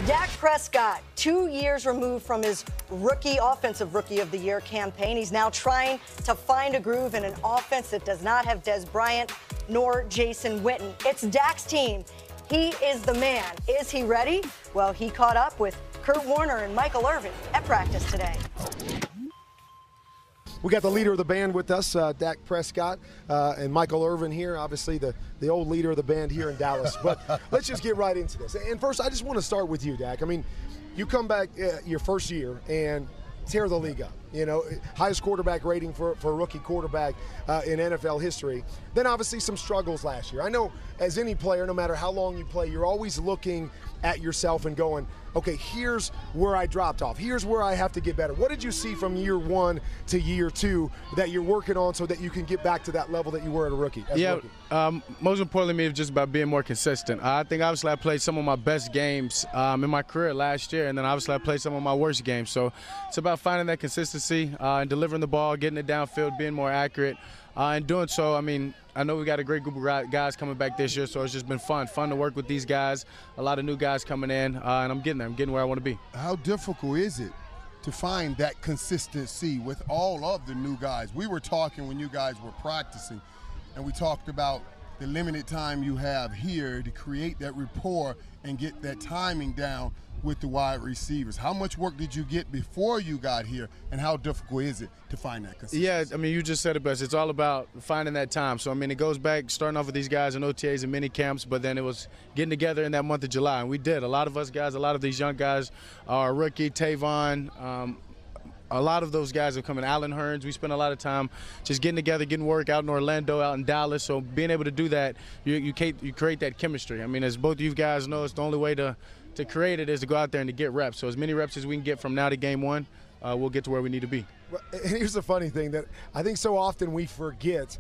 Dak Prescott, 2 years removed from his Offensive Rookie of the Year campaign. He's now trying to find a groove in an offense that does not have Des Bryant nor Jason Witten. It's Dak's team. He is the man. Is he ready? Well, he caught up with Kurt Warner and Michael Irvin at practice today. We got the leader of the band with us, Dak Prescott, and Michael Irvin here, obviously the old leader of the band here in Dallas. But let's just get right into this. And first, I just want to start with you, Dak. I mean, you come back your first year and tear the league up. You know, highest quarterback rating for a rookie quarterback in NFL history. Then obviously some struggles last year. I know as any player, no matter how long you play, you're always looking at yourself and going, okay, here's where I dropped off. Here's where I have to get better. What did you see from year one to year two that you're working on so that you can get back to that level that you were at a rookie? Most importantly, me, it's just about being more consistent. I think obviously I played some of my best games in my career last year, and then obviously I played some of my worst games. So it's about finding that consistency and delivering the ball, getting it downfield, being more accurate. And doing so, I mean, I know we got a great group of guys coming back this year, so it's just been fun to work with these guys, a lot of new guys coming in, and I'm getting there. I'm getting where I want to be. How difficult is it to find that consistency with all of the new guys? We were talking when you guys were practicing, and we talked about the limited time you have here to create that rapport and get that timing down with the wide receivers. How much work did you get before you got here, and how difficult is it to find that consistency? Yeah, I mean, you just said it best. It's all about finding that time. So, I mean, it goes back starting off with these guys in OTAs and mini camps, but then it was getting together in that month of July, and we did. A lot of us guys, a lot of these young guys are rookie, Tavon, a lot of those guys have come in. Allen Hearns, we spent a lot of time just getting together, getting work out in Orlando, out in Dallas. So being able to do that, you create that chemistry. I mean, as both of you guys know, it's the only way to create it is to go out there and to get reps. So as many reps as we can get from now to game one, we'll get to where we need to be. And here's the funny thing that I think so often we forget.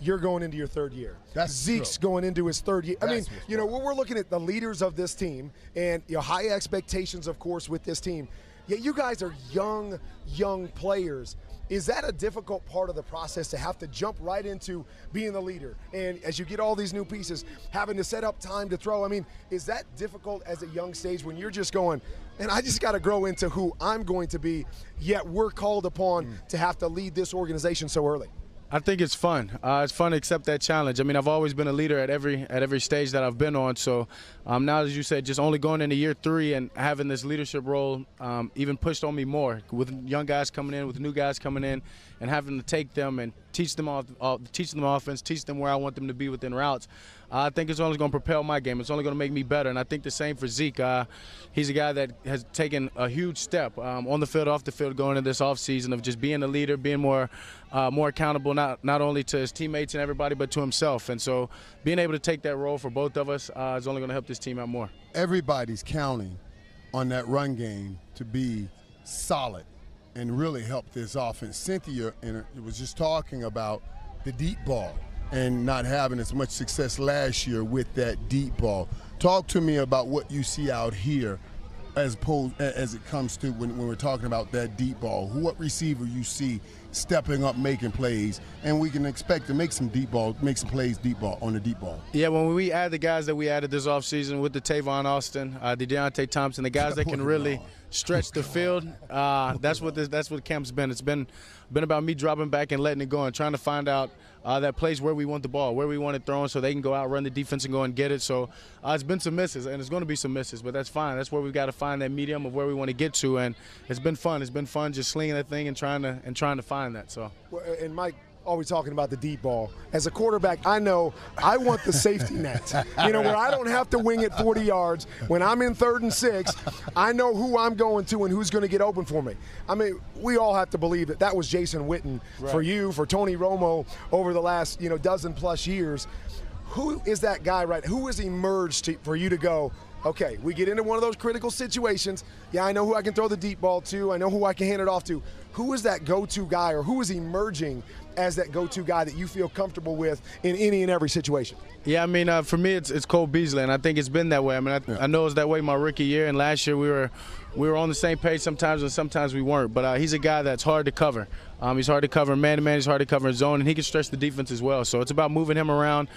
You're going into your third year. Zeke's going into his third year. I mean, you know, we're looking at the leaders of this team and high expectations, of course, with this team. Yet you guys are young players. Is that a difficult part of the process to have to jump right into being the leader? And as you get all these new pieces, having to set up time to throw, I mean, is that difficult as a young stage when you're just going, and I just got to grow into who I'm going to be, yet we're called upon to have to lead this organization so early? I think it's fun. It's fun to accept that challenge. I mean, I've always been a leader at every stage that I've been on. So now, as you said, just only going into year three and having this leadership role even pushed on me more with young guys coming in, with new guys coming in, and having to take them and teach them offense, teach them where I want them to be within routes. I think it's only going to propel my game. It's only going to make me better, and I think the same for Zeke. He's a guy that has taken a huge step on the field, off the field, going into this offseason of just being a leader, being more accountable, not only to his teammates and everybody, but to himself. And so being able to take that role for both of us is only going to help this team out more. Everybody's counting on that run game to be solid and really help this offense. Cynthia was just talking about the deep ball and not having as much success last year with that deep ball. Talk to me about what you see out here as it comes to when we're talking about that deep ball. What receiver you see stepping up, making plays, and we can expect to make some plays deep ball on the deep ball. Yeah, when we add the guys that we added this offseason with the Tavon Austin, the Deontay Thompson, the guys that can really stretch the field, that's what camp's been. It's been about me dropping back and letting it go and trying to find out that place where we want the ball, where we want it thrown, so they can go out, run the defense, and go and get it. So it's been some misses, and it's going to be some misses, but that's fine. That's where we've got to find that medium of where we want to get to, and it's been fun. It's been fun just slinging that thing and trying to find that. So. And Mike, always talking about the deep ball. As a quarterback, I know I want the safety net. You know, where I don't have to wing it 40 yards. When I'm in 3rd and 6, I know who I'm going to and who's going to get open for me. I mean, we all have to believe that was Jason Witten for you, for Tony Romo over the last, dozen plus years. Who is that guy, right? Who has emerged for you to go, okay, we get into one of those critical situations. Yeah, I know who I can throw the deep ball to. I know who I can hand it off to. Who is that go-to guy, or who is emerging as that go-to guy that you feel comfortable with in any and every situation? Yeah, I mean, for me, it's Cole Beasley, and I think it's been that way. I mean, I know it was that way my rookie year, and last year we were we were on the same page sometimes, and sometimes we weren't. But he's a guy that's hard to cover. He's hard to cover man-to-man. He's hard to cover in zone, and he can stretch the defense as well. So it's about moving him around,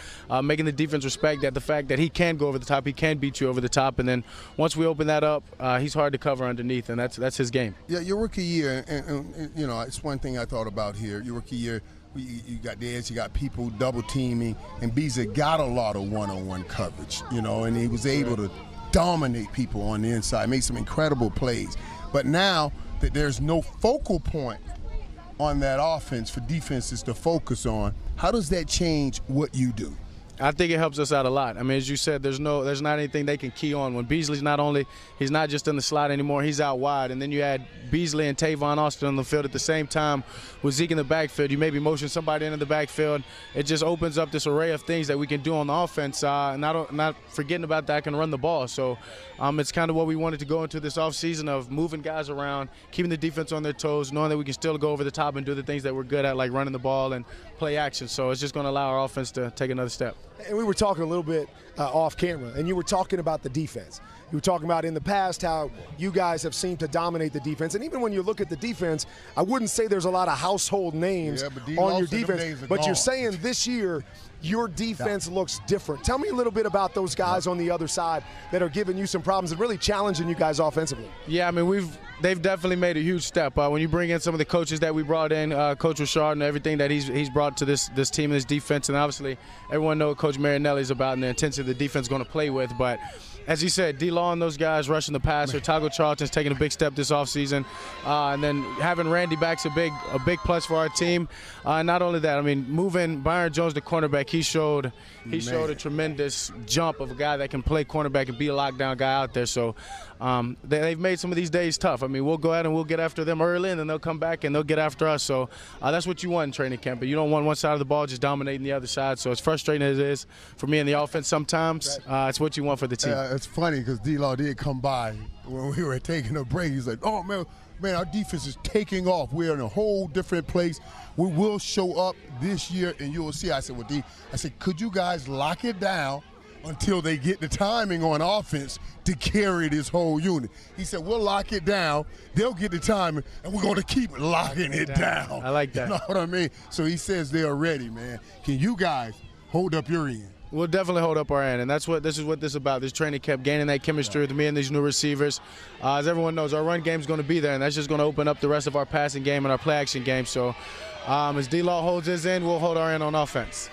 making the defense respect that the fact that he can go over the top, he can beat you over the top, and then once we open that up, he's hard to cover underneath, and that's his game. Yeah, your rookie year, and you know, it's one thing I thought about here. Your rookie year, you got the edge, you got people double teaming, and Beasley got a lot of one-on-one coverage, you know, and he was able to dominate people on the inside, make some incredible plays. But now that there's no focal point on that offense for defenses to focus on, how does that change what you do? I think it helps us out a lot. I mean, as you said, there's not anything they can key on. When Beasley's he's not just in the slot anymore, he's out wide. And then you add Beasley and Tavon Austin on the field at the same time with Zeke in the backfield. You maybe motion somebody into the backfield. It just opens up this array of things that we can do on the offense, not forgetting about that I can run the ball. So it's kind of what we wanted to go into this offseason of moving guys around, keeping the defense on their toes, knowing that we can still go over the top and do the things that we're good at, like running the ball and play action. So it's just going to allow our offense to take another step. And we were talking a little bit off camera, and you were talking about the defense. You were talking about in the past how you guys have seemed to dominate the defense. And even when you look at the defense, I wouldn't say there's a lot of household names on your defense. But you're saying this year your defense looks different. Tell me a little bit about those guys on the other side that are giving you some problems and really challenging you guys offensively. Yeah, I mean, they've definitely made a huge step. When you bring in some of the coaches that we brought in, Coach Richard and everything that he's brought to this team and this defense, and obviously everyone knows what Coach Marinelli's about and the intensity the defense is going to play with. But as you said, D-Law and those guys rushing the passer. Tago Charlton's taking a big step this offseason. And then having Randy back's a big plus for our team. Not only that, I mean, moving Byron Jones to cornerback, he showed a tremendous jump of a guy that can play cornerback and be a lockdown guy out there. So they've made some of these days tough. I mean, we'll go ahead and we'll get after them early, and then they'll come back and they'll get after us. So that's what you want in training camp. But you don't want one side of the ball just dominating the other side. So as frustrating as it is for me in the offense sometimes, it's what you want for the team. It's funny because D-Law did come by when we were taking a break. He's like, oh, man, our defense is taking off. We're in a whole different place. We will show up this year, and you will see. I said, well, D, could you guys lock it down until they get the timing on offense to carry this whole unit? He said, we'll lock it down. They'll get the timing, and we're going to keep locking it down. I like that. You know what I mean? So he says they're ready, man. Can you guys hold up your end? We'll definitely hold up our end, and this is what this is about. This training camp, gaining that chemistry with me and these new receivers. As everyone knows, our run game is going to be there, and that's just going to open up the rest of our passing game and our play-action game. So as D-Law holds his end, we'll hold our end on offense.